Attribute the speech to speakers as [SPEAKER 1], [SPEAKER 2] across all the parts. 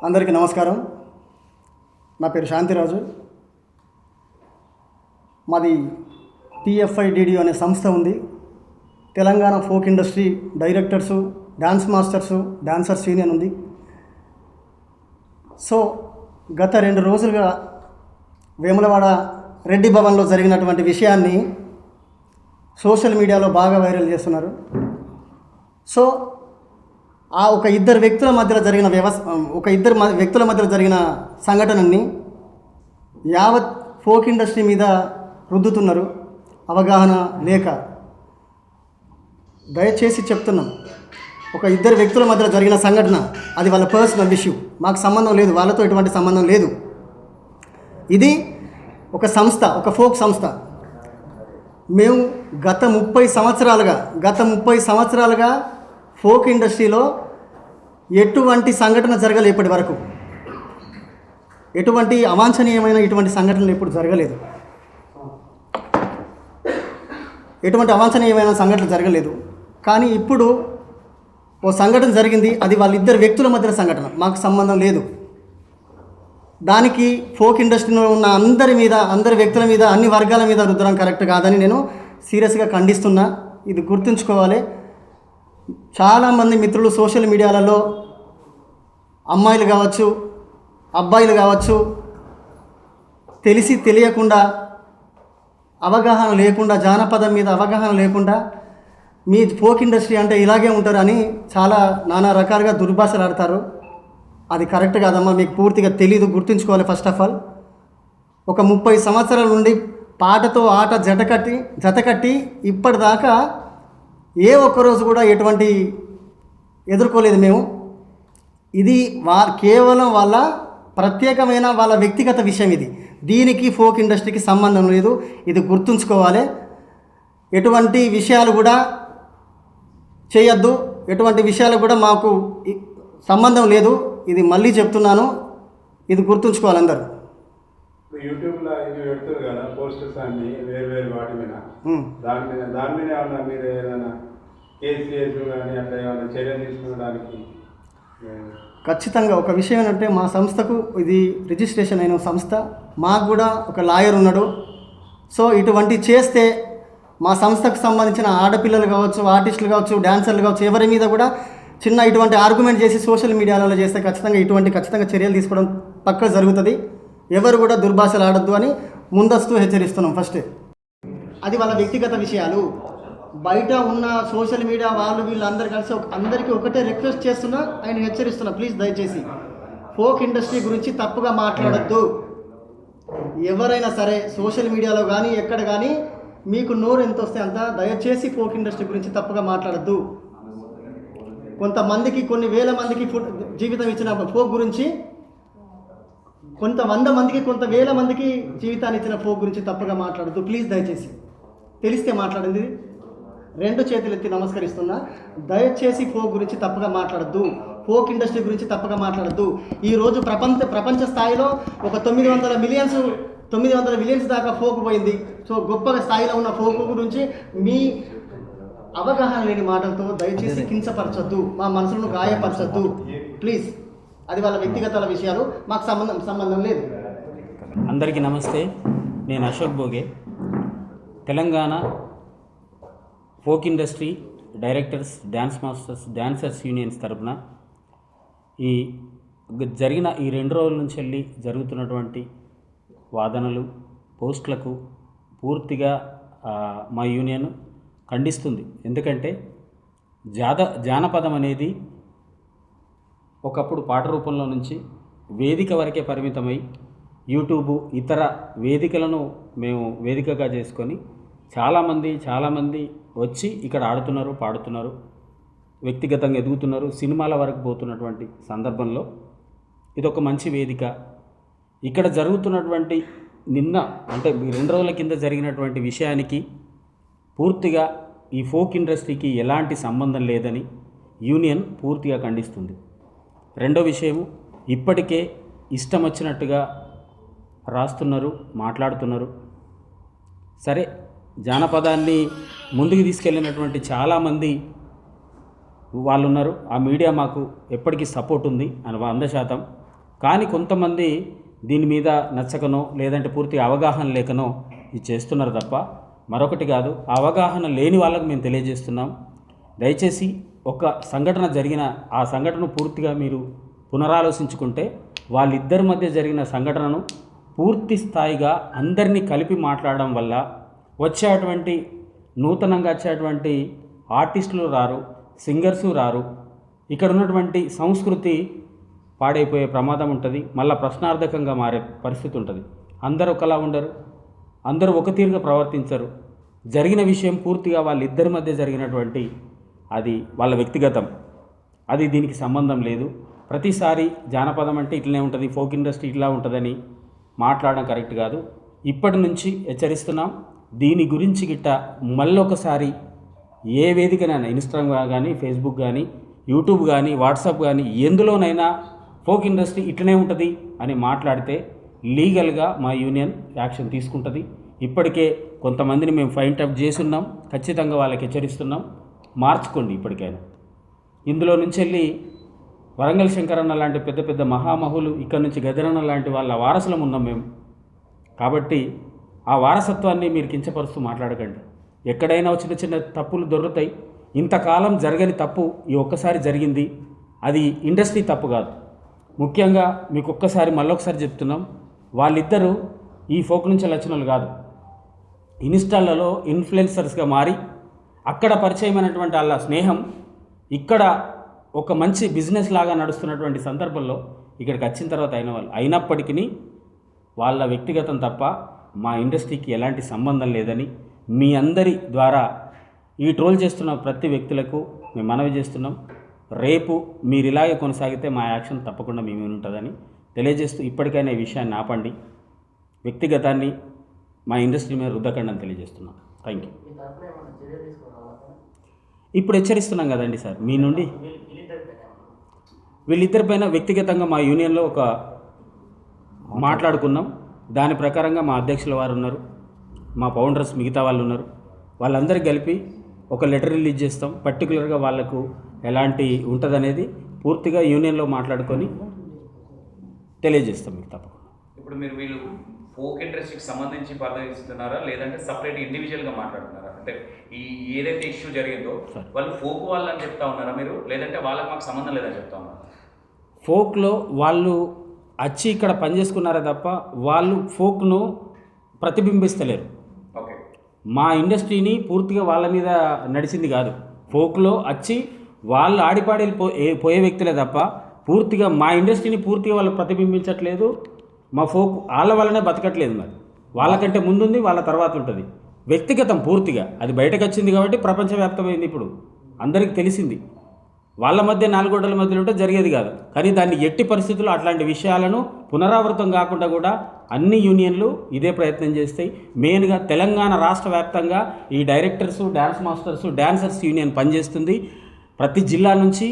[SPEAKER 1] అందరికీ నమస్కారం. నా పేరు శాంతిరాజు. మాది TFIDD అనే సంస్థ ఉంది. Telangana folk industry directors, dance masters, dancers union ఉంది. సో గత 2 రోజులుగా వేములవాడ రెడ్డి భవన్లో జరిగినటువంటి విషయాన్ని సోషల్ మీడియాలో బాగా వైరల్ చేస్తున్నారు. సో ఆ ఇద్దరు వ్యక్తుల మధ్యలో జరిగిన సంఘటనని యావత్ ఫోక్ ఇండస్ట్రీ మీద రుద్దుతున్నారు, అవగాహన లేక. దయచేసి చెప్తున్నాం, ఇద్దరు వ్యక్తుల మధ్యలో జరిగిన సంఘటన, అది వాళ్ళ పర్సనల్ ఇష్యూ, మాకు సంబంధం లేదు, వాళ్ళతో ఎటువంటి సంబంధం లేదు. ఇది ఒక సంస్థ, ఒక ఫోక్ సంస్థ. మేము గత 30 సంవత్సరాలుగా ఫోక్ ఇండస్ట్రీలో ఎటువంటి సంఘటన జరగలేదు. ఇప్పటి వరకు ఎటువంటి అవాంఛనీయమైన ఇటువంటి సంఘటనలు ఎప్పుడు జరగలేదు. కానీ ఇప్పుడు ఓ సంఘటన జరిగింది, అది వాళ్ళిద్దరు వ్యక్తుల మధ్య సంఘటన, మాకు సంబంధం లేదు. దానికి ఫోక్ ఇండస్ట్రీలో ఉన్న అందరి వ్యక్తుల మీద, అన్ని వర్గాల మీద రుద్దడం కరెక్ట్ కాదని నేను సీరియస్గా ఖండిస్తున్నా. ఇది గుర్తుంచుకోవాలి. చాలామంది మిత్రులు సోషల్ మీడియాలలో అమ్మాయిలు కావచ్చు, అబ్బాయిలు కావచ్చు, తెలిసి తెలియకుండా, అవగాహన లేకుండా, జానపదం మీద అవగాహన లేకుండా మీ ఫోక్ ఇండస్ట్రీ అంటే ఇలాగే ఉంటారు అని నానా రకాలుగా దుర్భాషలు ఆడతారు. అది కరెక్ట్ కాదమ్మా, మీకు పూర్తిగా తెలీదు, గుర్తుంచుకోవాలి. ఫస్ట్ ఆఫ్ ఆల్ 30 సంవత్సరాల నుండి పాటతో ఆట జతకట్టి ఇప్పటిదాకా ఏ ఒక్కరోజు కూడా ఎటువంటి ఎదుర్కోలేదు మేము. ఇది కేవలం వాళ్ళ ప్రత్యేకమైన వాళ్ళ వ్యక్తిగత విషయం. దీనికి ఫోక్ ఇండస్ట్రీకి సంబంధం లేదు, ఇది గుర్తుంచుకోవాలి. ఎటువంటి విషయాలు కూడా చేయొద్దు, ఎటువంటి విషయాలు కూడా మాకు సంబంధం లేదు. ఇది మళ్ళీ చెప్తున్నాను, ఇది గుర్తుంచుకోవాలి అందరూ.
[SPEAKER 2] యూట్యూబ్లో ఇవి పెడుతున్నారు కదా పోస్టర్స్ అన్ని వేరు వాటి మీద, దాని మీద ఏమన్నా మీరు ఏదైనా కేసు కానీ అట్లా ఏమైనా చర్యలు తీసుకోవడానికి?
[SPEAKER 1] ఖచ్చితంగా. ఒక విషయం ఏంటంటే, మా సంస్థకు ఇది రిజిస్ట్రేషన్ అయిన సంస్థ, మాకు కూడా ఒక లాయర్ ఉన్నాడు. సో ఇటువంటి చేస్తే మా సంస్థకు సంబంధించిన ఆడపిల్లలు కావచ్చు, ఆర్టిస్టులు కావచ్చు, డాన్సర్లు కావచ్చు, ఎవరి మీద కూడా ఇటువంటి ఆర్గ్యుమెంట్ చేసి సోషల్ మీడియాలో చేస్తే ఖచ్చితంగా చర్యలు తీసుకోవడం పక్కా జరుగుతుంది. ఎవరు కూడా దుర్భాషలు ఆడొద్దు అని ముందస్తు హెచ్చరిస్తున్నాం. ఫస్ట్ అది వాళ్ళ వ్యక్తిగత విషయాలు. బయట ఉన్న సోషల్ మీడియా వీళ్ళందరూ కలిసి అందరికీ ఒకటే రిక్వెస్ట్ చేస్తున్నా, ఆయన హెచ్చరిస్తున్నా, ప్లీజ్ దయచేసి ఫోక్ ఇండస్ట్రీ గురించి తప్పుగా మాట్లాడొద్దు. ఎవరైనా సరే సోషల్ మీడియాలో కానీ ఎక్కడ కానీ మీకు నోరు ఎంత వస్తే అంత, దయచేసి ఫోక్ ఇండస్ట్రీ గురించి తప్పుగా మాట్లాడొద్దు. కొంతమందికి, కొన్ని వేల మందికి జీవితం ఇచ్చిన ఫోక్ గురించి, కొంత 100 మందికి, కొంత వేల మందికి జీవితాన్ని ఇచ్చిన ఫోక్ గురించి తప్పుగా మాట్లాడద్దు. ప్లీజ్ దయచేసి, తెలిస్తే మాట్లాడింది 2 చేతులు ఎత్తి నమస్కరిస్తున్నా. దయచేసి ఫోక్ గురించి తప్పుగా మాట్లాడద్దు, ఫోక్ ఇండస్ట్రీ గురించి తప్పుగా మాట్లాడద్దు. ఈరోజు ప్రపంచ స్థాయిలో ఒక 900 మిలియన్స్ దాకా ఫోక్ పోయింది. సో గొప్పగా స్థాయిలో ఉన్న ఫోక్ గురించి మీ అవగాహన లేని మాటలతో దయచేసి కించపరచొద్దు, మా మనసులను గాయపరచొద్దు ప్లీజ్. అది వాళ్ళ వ్యక్తిగత విషయాలు, మాకు సంబంధం లేదు.
[SPEAKER 3] అందరికీ నమస్తే. నేను Ashok Bhoge, Telangana folk industry directors, dance masters, dancers unions తరపున జరిగిన ఈ 2 రోజుల నుంచి వెళ్ళి జరుగుతున్నటువంటి వాదనలు, పోస్టులకు పూర్తిగా మా యూనియన్ ఖండిస్తుంది. ఎందుకంటే జానపదం అనేది ఒకప్పుడు పాట రూపంలో నుంచి వేదిక వరకే పరిమితమై, యూట్యూబ్ ఇతర వేదికలను మేము వేదికగా చేసుకొని చాలామంది వచ్చి ఇక్కడ ఆడుతున్నారు, పాడుతున్నారు, వ్యక్తిగతంగా ఎదుగుతున్నారు, సినిమాల వరకు పోతున్నటువంటి సందర్భంలో ఇదొక మంచి వేదిక. ఇక్కడ జరుగుతున్నటువంటి అంటే 2 రోజుల కింద జరిగినటువంటి విషయానికి పూర్తిగా ఈ ఫోక్ ఇండస్ట్రీకి ఎలాంటి సంబంధం లేదని యూనియన్ పూర్తిగా ఖండిస్తుంది. రెండో విషయము, ఇప్పటికే ఇష్టం వచ్చినట్టుగా రాస్తున్నారు, మాట్లాడుతున్నారు. సరే, జానపదాన్ని ముందుకు తీసుకెళ్ళినటువంటి చాలామంది వాళ్ళు ఉన్నారు. ఆ మీడియా మాకు ఎప్పటికీ సపోర్ట్ ఉంది అని 100%. కానీ కొంతమంది దీని మీద నచ్చకనో లేదంటే పూర్తిగా అవగాహన లేకనో ఇది చేస్తున్నారు తప్ప మరొకటి కాదు. ఆ అవగాహన లేని వాళ్ళకు మేము తెలియజేస్తున్నాం. దయచేసి ఒక సంఘటన జరిగిన ఆ సంఘటన పూర్తిగా మీరు పునరాలోచించుకుంటే వాళ్ళిద్దరి మధ్య జరిగిన సంఘటనను పూర్తి స్థాయిగా అందరినీ కలిపి మాట్లాడడం వల్ల వచ్చేటువంటి నూతనంగా వచ్చేటువంటి ఆర్టిస్టులు రారు, సింగర్సు రారు. ఇక్కడ ఉన్నటువంటి సంస్కృతి పాడైపోయే ప్రమాదం ఉంటుంది. మళ్ళీ ప్రశ్నార్థకంగా మారే పరిస్థితి ఉంటుంది. అందరూ ఒకలా ఉండరు, అందరూ ఒక తీరుగా ప్రవర్తించరు. జరిగిన విషయం పూర్తిగా వాళ్ళిద్దరి మధ్య జరిగినటువంటి అది వాళ్ళ వ్యక్తిగతం, అది దీనికి సంబంధం లేదు. ప్రతిసారి జానపదం అంటే ఇట్లనే ఉంటుంది, ఫోక్ ఇండస్ట్రీ ఇట్లా ఉంటుందని మాట్లాడడం కరెక్ట్ కాదు. ఇప్పటి నుంచి హెచ్చరిస్తున్నాం. దీని గురించి గిట్ట మళ్ళొకసారి ఏ వేదికనైనా ఇన్స్టాగ్రామ్ కానీ, ఫేస్బుక్ కానీ, యూట్యూబ్ కానీ, వాట్సాప్ కానీ ఎందులోనైనా ఫోక్ ఇండస్ట్రీ ఇట్లనే ఉంటుంది అని మాట్లాడితే లీగల్గా మా యూనియన్ యాక్షన్ తీసుకుంటుంది. ఇప్పటికే కొంతమందిని మేము ఫైండ్ అవుట్ చేస్తున్నాం. ఖచ్చితంగా వాళ్ళకి హెచ్చరిస్తున్నాం, మార్చుకోండి ఇప్పటికైనా. ఇందులో నుంచి వెళ్ళి వరంగల్ శంకరన్న లాంటి పెద్ద పెద్ద మహామహులు, ఇక్కడ నుంచి గదిరన్న లాంటి వాళ్ళ వారసులం ఉన్నాం మేము. కాబట్టి ఆ వారసత్వాన్ని మీరు కించపరుస్తూ మాట్లాడకండి. ఎక్కడైనా చిన్న చిన్న తప్పులు దొరుకుతాయి. ఇంతకాలం జరగని తప్పు ఈ ఒక్కసారి జరిగింది. అది ఇండస్ట్రీ తప్పు కాదు. ముఖ్యంగా మీకు ఒక్కసారి మళ్ళొకసారి చెప్తున్నాం, వాళ్ళిద్దరూ ఈ ఫోక్ నుంచి వచ్చిన వాళ్ళు కాదు. ఇన్స్టాలలో ఇన్ఫ్లుయెన్సర్స్గా మారి అక్కడ పరిచయమైనటువంటి వాళ్ళ స్నేహం ఇక్కడ ఒక మంచి బిజినెస్ లాగా నడుస్తున్నటువంటి సందర్భంలో ఇక్కడికి వచ్చిన తర్వాత అయిన వాళ్ళు. అయినప్పటికీ వాళ్ళ వ్యక్తిగతం తప్ప మా ఇండస్ట్రీకి ఎలాంటి సంబంధం లేదని మీ అందరి ద్వారా ఈ ట్రోల్ చేస్తున్న ప్రతి వ్యక్తులకు మేము మనవి చేస్తున్నాం. రేపు మీరు ఇలాగే కొనసాగితే మా యాక్షన్ తప్పకుండా మీ మీద ఉంటుందని తెలియజేస్తూ ఇప్పటికైనా ఈ విషయాన్ని ఆపండి. వ్యక్తిగతాన్ని మా ఇండస్ట్రీ మీద రుద్దకండి అని తెలియజేస్తున్నాం. Thank you. ఇప్పుడు హెచ్చరిస్తున్నాం కదండి సార్, మీ నుండి వీళ్ళిద్దరిపైన వ్యక్తిగతంగా మా యూనియన్లో ఒక మాట్లాడుకున్నాం. దాని ప్రకారంగా మా అధ్యక్షుల వారు ఉన్నారు, మా ఫౌండర్స్ మిగతా వాళ్ళు ఉన్నారు. వాళ్ళందరికీ కలిపి ఒక లెటర్ రిలీజ్ చేస్తాం. పర్టికులర్గా వాళ్ళకు ఎలాంటి ఉంటుందనేది పూర్తిగా యూనియన్లో మాట్లాడుకొని తెలియజేస్తాం మీకు తప్పకుండా.
[SPEAKER 4] ఇప్పుడు మీరు వీళ్ళు ఫోక్ ఇండస్ట్రీకి సంబంధించి పరిశీలిస్తున్నారా లేదంటే సపరేట్ ఇండివిజువల్గా మాట్లాడుతున్నారా? అంటే ఈ ఏదైతే ఇష్యూ జరిగిందో వాళ్ళు ఫోక్ వాళ్ళని చెప్తా ఉన్నారా మీరు, లేదంటే వాళ్ళకి మాకు సంబంధం లేదని చెప్తా ఉన్నారా?
[SPEAKER 3] ఫోక్లో వాళ్ళు వచ్చి ఇక్కడ పనిచేసుకున్నారే తప్ప వాళ్ళు ఫోక్ను ప్రతిబింబిస్తలేరు.
[SPEAKER 4] ఓకే,
[SPEAKER 3] మా ఇండస్ట్రీని పూర్తిగా వాళ్ళ మీద నడిచింది కాదు. ఫోక్లో వచ్చి వాళ్ళు ఆడిపాడి పోయే వ్యక్తులే తప్ప పూర్తిగా మా ఇండస్ట్రీని పూర్తిగా వాళ్ళు ప్రతిబింబించట్లేదు. మా ఫోక్ వాళ్ళ వల్లనే బతకట్లేదు. మరి వాళ్ళకంటే ముందుంది, వాళ్ళ తర్వాత ఉంటుంది. వ్యక్తిగతం పూర్తిగా అది బయటకు వచ్చింది కాబట్టి ప్రపంచవ్యాప్తమైంది. ఇప్పుడు అందరికీ తెలిసింది. వాళ్ళ మధ్య నాలుగు గోడల మధ్యలో ఉంటే జరిగేది కాదు. కానీ దాన్ని ఎట్టి పరిస్థితుల్లో అట్లాంటి విషయాలను పునరావృతం కాకుండా కూడా అన్ని యూనియన్లు ఇదే ప్రయత్నం చేస్తాయి. మెయిన్గా తెలంగాణ రాష్ట్ర వ్యాప్తంగా ఈ directors, dance masters, dancers union పనిచేస్తుంది. ప్రతి జిల్లా నుంచి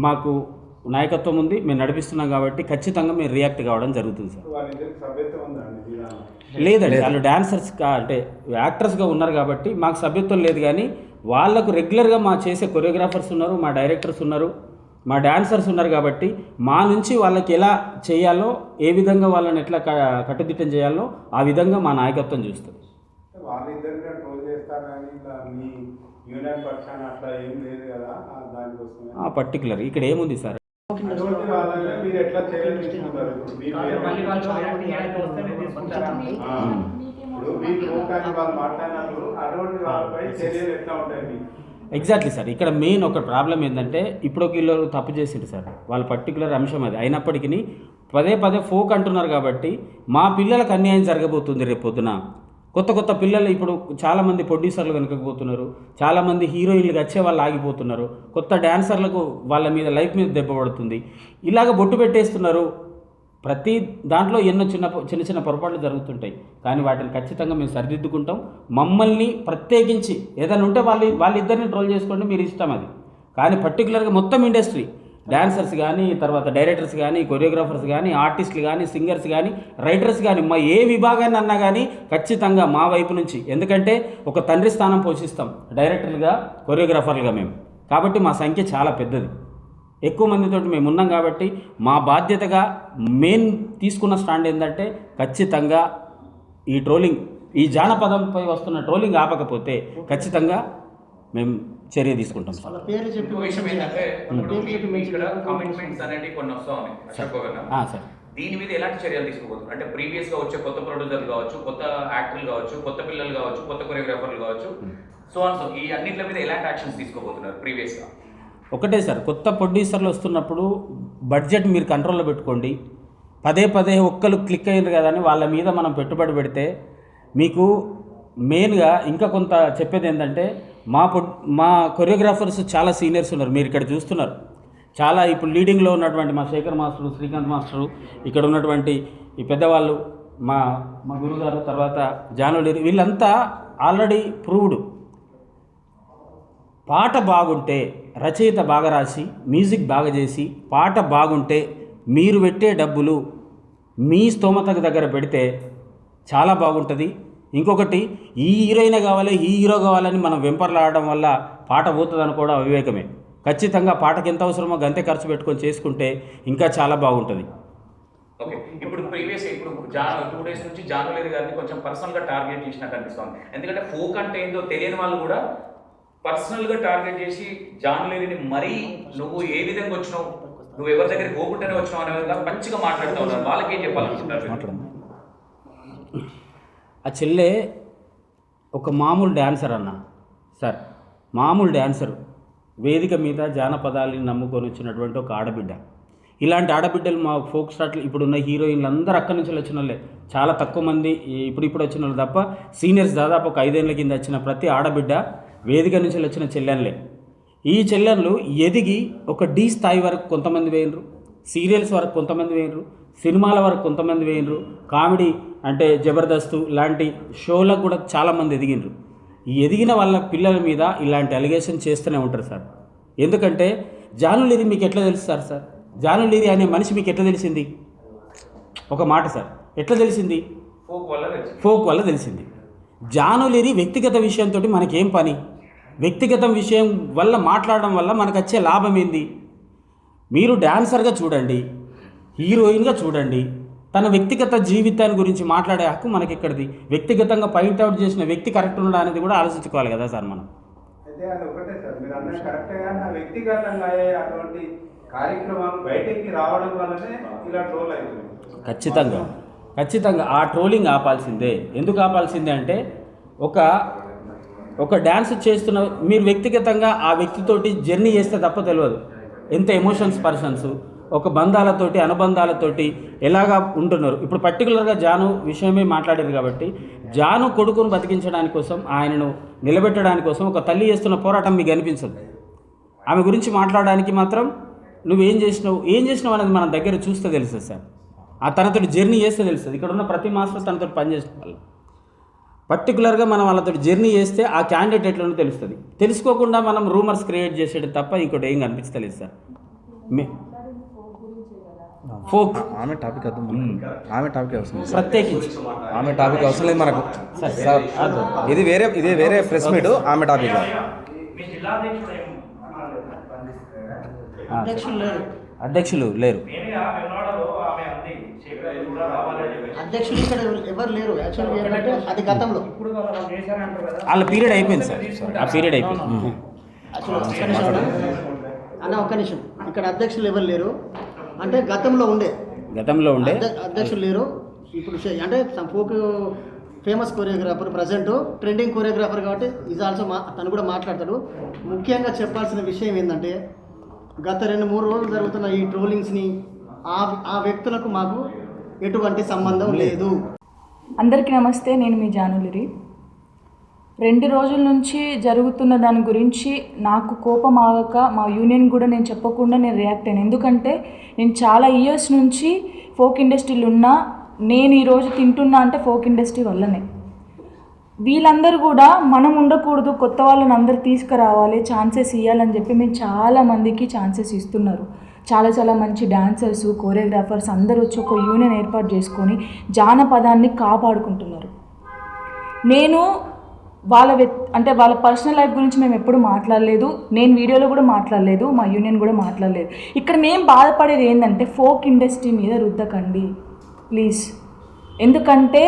[SPEAKER 3] మాకు నాయకత్వం ఉంది, మేము నడిపిస్తున్నాం. కాబట్టి ఖచ్చితంగా మేము రియాక్ట్ కావడం జరుగుతుంది సార్. లేదండి, వాళ్ళు డాన్సర్స్ అంటే యాక్టర్స్గా ఉన్నారు కాబట్టి మాకు సభ్యత్వం లేదు. కానీ వాళ్ళకు రెగ్యులర్గా మా చేసే కొరియోగ్రాఫర్స్ ఉన్నారు, మా డైరెక్టర్స్ ఉన్నారు, మా డాన్సర్స్ ఉన్నారు. కాబట్టి మా నుంచి వాళ్ళకి ఎలా చేయాలో, ఏ విధంగా వాళ్ళని ఎట్లా కట్టుదిట్టం చేయాలో ఆ విధంగా మా నాయకత్వం చూస్తుంది. పర్టికులర్ ఇక్కడ ఏముంది సార్, ఎగ్జాక్ట్లీ సార్. ఇక్కడ మెయిన్ ఒక ప్రాబ్లం ఏంటంటే ఇప్పుడు ఒక వీళ్ళు తప్పు చేసిండు సార్, వాళ్ళ పర్టికులర్ అంశం అది. అయినప్పటికీ పదే పదే ఫోక్ అంటున్నారు కాబట్టి మా పిల్లలకు అన్యాయం జరగబోతుంది. రేపు పొద్దున కొత్త కొత్త పిల్లలు ఇప్పుడు చాలామంది ప్రొడ్యూసర్లు వెనకపోతున్నారు, చాలామంది హీరోయిన్లకు వచ్చే వాళ్ళు ఆగిపోతున్నారు, కొత్త డ్యాన్సర్లకు వాళ్ళ మీద లైఫ్ మీద దెబ్బ పడుతుంది. ఇలాగ బొట్టు పెట్టేస్తున్నారు. ప్రతి దాంట్లో ఎన్నో చిన్న చిన్న పొరపాట్లు జరుగుతుంటాయి. కానీ వాటిని ఖచ్చితంగా మేము సరిదిద్దుకుంటాం. మమ్మల్ని ప్రత్యేకించి ఏదైనా ఉంటే వాళ్ళిద్దరిని ట్రోల్ చేసుకోండి, మీరు ఇష్టం అది. కానీ పర్టికులర్గా మొత్తం ఇండస్ట్రీ డాన్సర్స్ కానీ, తర్వాత డైరెక్టర్స్ కానీ, కొరియోగ్రాఫర్స్ కానీ, ఆర్టిస్టులు కానీ, సింగర్స్ కానీ, రైటర్స్ కానీ, మా ఏ విభాగాన్ని అన్నా కానీ ఖచ్చితంగా మా వైపు నుంచి, ఎందుకంటే ఒక తండ్రి స్థానం పోషిస్తాం డైరెక్టర్లుగా, కొరియోగ్రాఫర్లుగా మేము. కాబట్టి మా సంఖ్య చాలా పెద్దది. ఎక్కువ మందితోటి మేము ఉన్నాం కాబట్టి మా బాధ్యతగా మెయిన్ తీసుకున్న స్టాండ్ ఏంటంటే ఖచ్చితంగా ఈ ట్రోలింగ్, ఈ జానపదంపై వస్తున్న ట్రోలింగ్ ఆపకపోతే ఖచ్చితంగా మేము చర్య తీసుకుంటాం సార్.
[SPEAKER 1] వాళ్ళ పేర్లు చెప్పి
[SPEAKER 4] ఇంకో విషయం ఏంటంటే ఇప్పుడు మీకు ఇక్కడ కమిట్మెంట్స్ అనేవి కొన్ని వస్తూ ఉన్నాయి అశోక్ గారు.
[SPEAKER 3] సార్
[SPEAKER 4] దీని మీద ఎలాంటి చర్యలు తీసుకోబోతున్నారు? అంటే ప్రీవియస్ గా వచ్చే కొత్త ప్రొడ్యూసర్లు కావచ్చు, కొత్త యాక్టర్లు కావచ్చు, కొత్త పిల్లలు కావచ్చు, కొత్త కొరియోగ్రాఫర్లు కావచ్చు, సో ఈ అన్నింటి మీద ఎలాంటి యాక్షన్స్ తీసుకోబోతున్నారు ప్రీవియస్ గా?
[SPEAKER 3] ఒకటే సార్, కొత్త ప్రొడ్యూసర్లు వస్తున్నప్పుడు బడ్జెట్ మీరు కంట్రోల్లో పెట్టుకోండి. పదే పదే ఒక్కరు క్లిక్ అయ్యారు కదా అని వాళ్ళ మీద మనం పెట్టుబడి పెడితే మీకు మెయిన్గా ఇంకా కొంత చెప్పేది ఏంటంటే మా కొరియోగ్రాఫర్స్ చాలా సీనియర్స్ ఉన్నారు, మీరు ఇక్కడ చూస్తున్నారు. చాలా ఇప్పుడు లీడింగ్లో ఉన్నటువంటి మా శేఖర్ మాస్టరు, శ్రీకాంత్ మాస్టరు, ఇక్కడ ఉన్నటువంటి ఈ పెద్దవాళ్ళు, మా గురుగారు, తర్వాత జానులేరి, వీళ్ళంతా ఆల్రెడీ ప్రూవ్డ్. పాట బాగుంటే, రచయిత బాగా రాసి, మ్యూజిక్ బాగా చేసి, పాట బాగుంటే మీరు పెట్టే డబ్బులు మీ స్తోమతకు దగ్గర పెడితే చాలా బాగుంటుంది. ఇంకొకటి, ఈ హీరోయిన్ కావాలి, ఈ హీరో కావాలని మనం వెంపర్లాడడం వల్ల పాట పోతుంది అనుకోవడం అవివేకమే. ఖచ్చితంగా పాటకి ఎంత అవసరమో గంతే ఖర్చు పెట్టుకొని చేసుకుంటే ఇంకా చాలా బాగుంటుంది.
[SPEAKER 4] ఓకే, ఇప్పుడు ప్రీవియస్ ఇప్పుడు 2 days నుంచి జానులేరి గారిని కొంచెం పర్సనల్గా టార్గెట్ చేసినట్టు అనిపిస్తుంది. ఎందుకంటే ఫోక్ అంటే ఏందో తెలియని వాళ్ళు కూడా పర్సనల్గా టార్గెట్ చేసి జానులేరిని మరీ నువ్వు ఏ విధంగా వచ్చినావు, నువ్వు ఎవరి దగ్గరికి పోకుండానే వచ్చినావు అనే విధంగా మంచిగా మాట్లాడుతూ ఉన్నారు. వాళ్ళకి ఏం చెప్పాలనుకుంటున్నారు?
[SPEAKER 3] ఆ చెల్లె ఒక మామూలు డ్యాన్సర్ అన్న సార్, మామూలు డ్యాన్సర్, వేదిక మీద జానపదాలని నమ్ముకొని వచ్చినటువంటి ఒక ఆడబిడ్డ. ఇలాంటి ఆడబిడ్డలు మా ఫోక్ స్టార్ట్లు ఇప్పుడున్న హీరోయిన్లు అందరూ అక్కడి నుంచి వచ్చిన వాళ్ళే. చాలా తక్కువ మంది ఇప్పుడు వచ్చిన వాళ్ళు తప్ప సీనియర్స్ దాదాపు ఒక 5 ఏళ్ల కింద వచ్చిన ప్రతి ఆడబిడ్డ వేదిక నుంచి వచ్చిన చెల్లెన్లే. ఈ చెల్లెన్లు ఎదిగి ఒక డి స్థాయి వరకు కొంతమంది వేయినరు, సీరియల్స్ వరకు కొంతమంది వేయినరు, సినిమాల వరకు కొంతమంది వేయినరు, కామెడీ అంటే జబర్దస్త్ లాంటి షోలకు కూడా చాలామంది ఎదిగినరు. ఈ ఎదిగిన వాళ్ళ పిల్లల మీద ఇలాంటి అలిగేషన్ చేస్తూనే ఉంటారు సార్. ఎందుకంటే జానులేరి మీకు ఎట్లా తెలుస్తారు సార్? జానులేరి అనే మనిషి మీకు ఎట్లా తెలిసింది? ఒక మాట సార్, ఎట్లా తెలిసింది? ఫోక్ వల్ల తెలిసింది. జానులేరి వ్యక్తిగత విషయంతో మనకేం పని? వ్యక్తిగత విషయం వల్ల మాట్లాడడం వల్ల మనకు వచ్చే లాభం ఏంది? మీరు డాన్సర్గా చూడండి, హీరోయిన్గా చూడండి, తన వ్యక్తిగత జీవితాన్ని గురించి మాట్లాడే హక్కు మనకి ఎక్కడిది? వ్యక్తిగతంగా పాయింట్అవుట్ చేసిన వ్యక్తి కరెక్ట్ ఉండా అనేది కూడా ఆలోచించుకోవాలి కదా సార్ మనం.
[SPEAKER 2] అయితే అది ఒకటే సార్, మీరు అన్నది కరెక్టే, కానీ ఆ వ్యక్తిగతంగా అటువంటి కార్యక్రమం బయటికి రావడం వల్లనే ఇలా ట్రోల్ అవుతుంది. ఖచ్చితంగా ఆ ట్రోలింగ్ ఆపాల్సిందే. ఎందుకు ఆపాల్సిందే అంటే ఒక డ్యాన్స్ చేస్తున్న మీరు వ్యక్తిగతంగా ఆ వ్యక్తితోటి జర్నీ చేస్తే తప్ప తెలియదు ఎంత ఎమోషన్స్ పర్సన్స్ ఒక బంధాలతోటి అనుబంధాలతోటి ఎలాగా ఉంటున్నారు. ఇప్పుడు పర్టికులర్గా జాను విషయమే మాట్లాడారు కాబట్టి జాను కొడుకును బతికించడానికి కోసం, ఆయనను నిలబెట్టడానికి కోసం ఒక తల్లి చేస్తున్న పోరాటం మీకు అనిపించదు. ఆమె గురించి మాట్లాడడానికి మాత్రం నువ్వేం చేసినావు అనేది మన దగ్గర చూస్తే తెలుస్తుంది సార్. ఆ తనతోటి జర్నీ చేస్తే తెలుస్తుంది. ఇక్కడ ఉన్న ప్రతి మాస్టర్ తనతో పనిచేసిన వాళ్ళు పర్టికులర్గా మనం వాళ్ళతో జర్నీ చేస్తే ఆ క్యాండిడేట్ ఎట్లనో తెలుస్తుంది. తెలుసుకోకుండా మనం రూమర్స్ క్రియేట్ చేసేది తప్ప ఇంకోటి ఏం కనిపించలేదు సార్. ఫోక్
[SPEAKER 5] ఆమె టాపిక్ అర్థం, ఆమె టాపిక్ అవసరం,
[SPEAKER 3] ప్రత్యేకించి
[SPEAKER 5] ఆమె టాపిక్ అవసరం లేదు మనకు. ఇది వేరే ప్రెస్ మీట్, ఆమె టాపిక్.
[SPEAKER 3] అధ్యక్షులు లేరు,
[SPEAKER 1] అధ్యక్షులు ఇక్కడ ఎవరు లేరు. యాక్చువల్గా ఏంటంటే అది గతంలో
[SPEAKER 3] వాళ్ళ పీరియడ్ అయిపోయింది సార్. ఆ పీరియడ్ అయిపోయింది.
[SPEAKER 1] ఒక్క నిమిషం, ఇక్కడ అధ్యక్షులు ఎవరు లేరు అంటే గతంలో ఉండే అధ్యక్షులు లేరు. ఇప్పుడు అంటే folk famous choreographer, present trending choreographer కాబట్టి ఈజ్ ఆల్సో తను కూడా మాట్లాడతాడు. ముఖ్యంగా చెప్పాల్సిన విషయం ఏంటంటే గత 2-3 రోజులు జరుగుతున్న ఈ ట్రోలింగ్స్ని ఆ వ్యక్తులకు మాకు ఎటువంటి సంబంధం లేదు.
[SPEAKER 6] అందరికీ నమస్తే, నేను మీ జానులేరి. 2 రోజుల నుంచి జరుగుతున్న దాని గురించి నాకు కోపం ఆగక మా యూనియన్ కూడా నేను చెప్పకుండా నేను రియాక్ట్ అయ్యాను. ఎందుకంటే నేను చాలా ఇయర్స్ నుంచి ఫోక్ ఇండస్ట్రీలో ఉన్నా, నేను ఈరోజు తింటున్నా అంటే ఫోక్ ఇండస్ట్రీ వల్లనే. వీళ్ళందరూ కూడా మనం ఉండకూడదు, కొత్త వాళ్ళని అందరు తీసుకురావాలి, ఛాన్సెస్ ఇవ్వాలని చెప్పి మేము చాలామందికి ఛాన్సెస్ ఇస్తున్నారు. చాలా మంచి డాన్సర్స్, కోరియోగ్రాఫర్స్ అందరూ వచ్చి ఒక యూనియన్ ఏర్పాటు చేసుకొని జానపదాన్ని కాపాడుకుంటున్నారు. నేను అంటే వాళ్ళ పర్సనల్ లైఫ్ గురించి మేము ఎప్పుడు మాట్లాడలేదు, నేను వీడియోలో కూడా మాట్లాడలేదు, మా యూనియన్ కూడా మాట్లాడలేదు. ఇక్కడ మేము బాధపడేది ఏంటంటే ఫోక్ ఇండస్ట్రీ మీద రుద్దకండి ప్లీజ్. ఎందుకంటే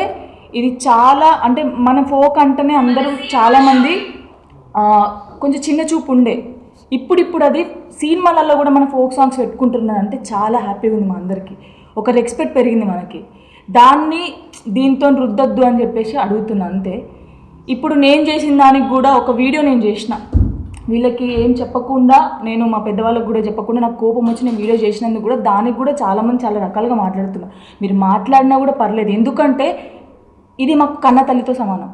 [SPEAKER 6] ఇది చాలా అంటే మన ఫోక్ అంటేనే అందరూ చాలామంది కొంచెం చిన్న చూపు ఉండే, ఇప్పుడు అది సినిమాలలో కూడా మన ఫోక్ సాంగ్స్ పెట్టుకుంటున్నాను అంటే చాలా హ్యాపీగా ఉంది మా అందరికీ. ఒక రెస్పెక్ట్ పెరిగింది మనకి. దాన్ని దీంతో రుద్దొద్దు అని చెప్పేసి అడుగుతున్నా అంతే. ఇప్పుడు నేను చేసిన దానికి కూడా ఒక వీడియో నేను చేసిన, వీళ్ళకి ఏం చెప్పకుండా, నేను మా పెద్దవాళ్ళకి కూడా చెప్పకుండా నాకు కోపం వచ్చి నేను వీడియో చేసినందుకు కూడా దానికి కూడా చాలామంది చాలా రకాలుగా మాట్లాడుతున్నారు. మీరు మాట్లాడినా కూడా పర్లేదు, ఎందుకంటే ఇది మాకు కన్న తల్లితో సమానం.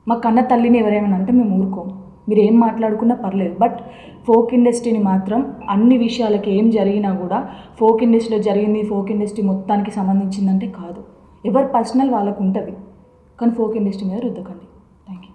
[SPEAKER 6] మా కన్న తల్లిని ఎవరేమైనా అంటే మేము ఊరుకోము, మీరు ఏం మాట్లాడుకున్నా పర్లేదు. బట్ ఫోక్ ఇండస్ట్రీని మాత్రం అన్ని విషయాలకి ఏం జరిగినా కూడా ఫోక్ ఇండస్ట్రీలో జరిగింది ఫోక్ ఇండస్ట్రీ మొత్తానికి సంబంధించిందంటే కాదు. ఎవరి పర్సనల్ వాళ్ళకు ఉంటుంది, కానీ ఫోక్ ఇండస్ట్రీ మీద రుద్దకండి. Thank you.